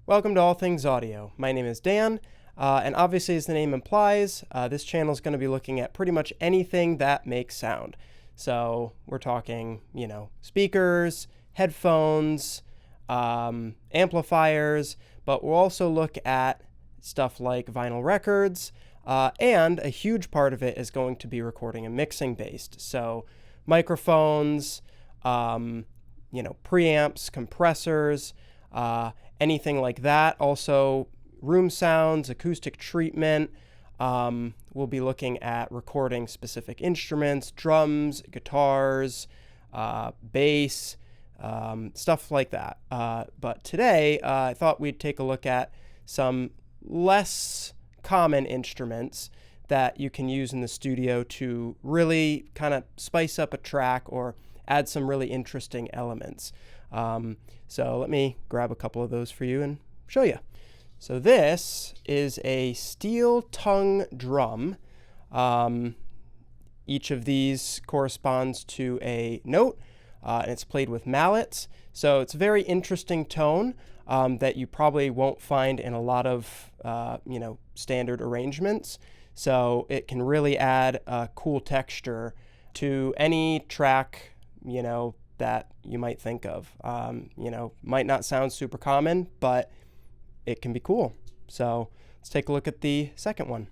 Welcome to All Things Audio. My name is Dan, and obviously, as the name implies, this channel is going to be looking at pretty much anything that makes sound. So we're talking, speakers, headphones, amplifiers, but we'll also look at stuff like vinyl records, and a huge part of it is going to be recording and mixing based. So microphones, preamps, compressors, anything like that. Also, room sounds, acoustic treatment. We'll be looking at recording specific instruments, drums, guitars, bass, stuff like that. But today, I thought we'd take a look at some less common instruments that you can use in the studio to really kind of spice up a track or add some really interesting elements. So let me grab a couple of those for you and show you. So this is a steel tongue drum. Each of these corresponds to a note, and it's played with mallets. So it's a very interesting tone that you probably won't find in a lot of standard arrangements. So it can really add a cool texture to any track, that you might think of. Might not sound super common, but it can be cool. So let's take a look at the second one.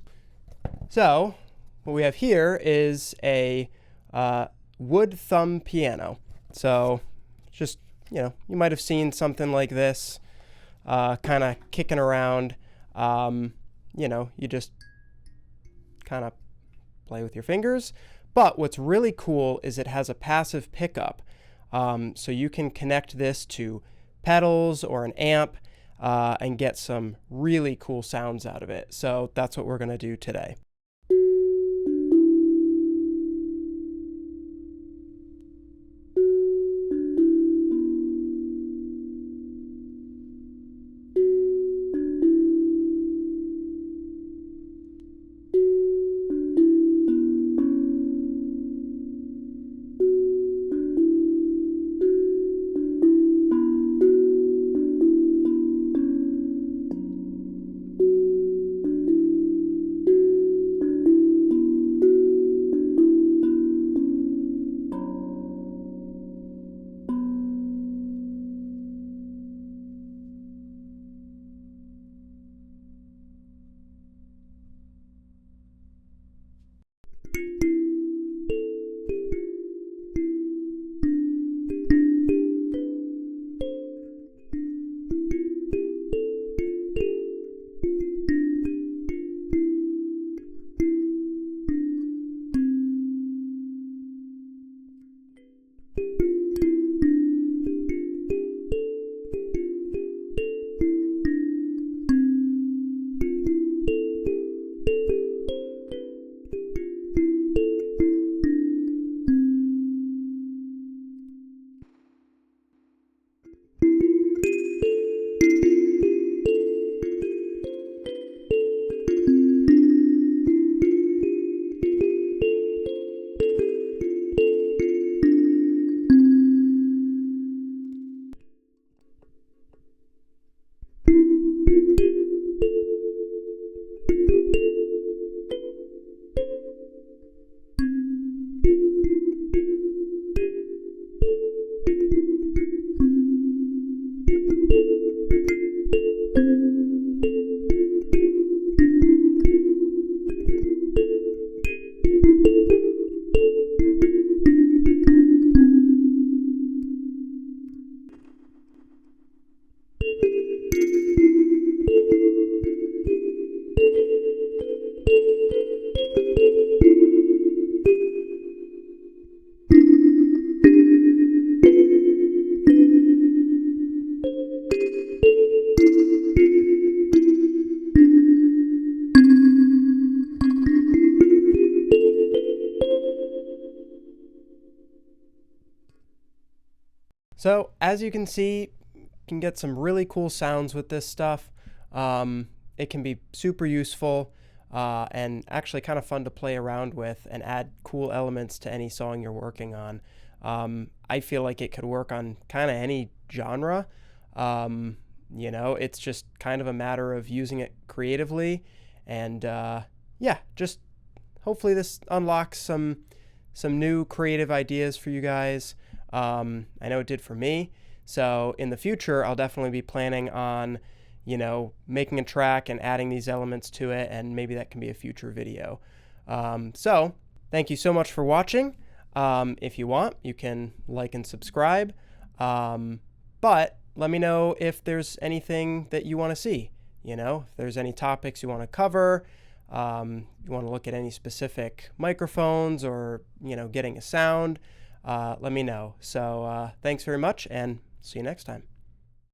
So what we have here is a wood thumb piano. So just, you might have seen something like this kind of kicking around. You just kind of play with your fingers. But what's really cool is it has a passive pickup. So you can connect this to pedals or an amp and get some really cool sounds out of it. So that's what we're going to do today. So as you can see, you can get some really cool sounds with this stuff. It can be super useful and actually kind of fun to play around with and add cool elements to any song you're working on. I feel like it could work on kind of any genre. It's just kind of a matter of using it creatively. And yeah, just hopefully this unlocks some new creative ideas for you guys. I know it did for me. So in the future, I'll definitely be planning on, making a track and adding these elements to it, and maybe that can be a future video. So thank you so much for watching. If you want, you can like and subscribe. But let me know if there's anything that you want to see. If there's any topics you want to cover, you want to look at any specific microphones or, getting a sound, let me know. So thanks very much, and see you next time.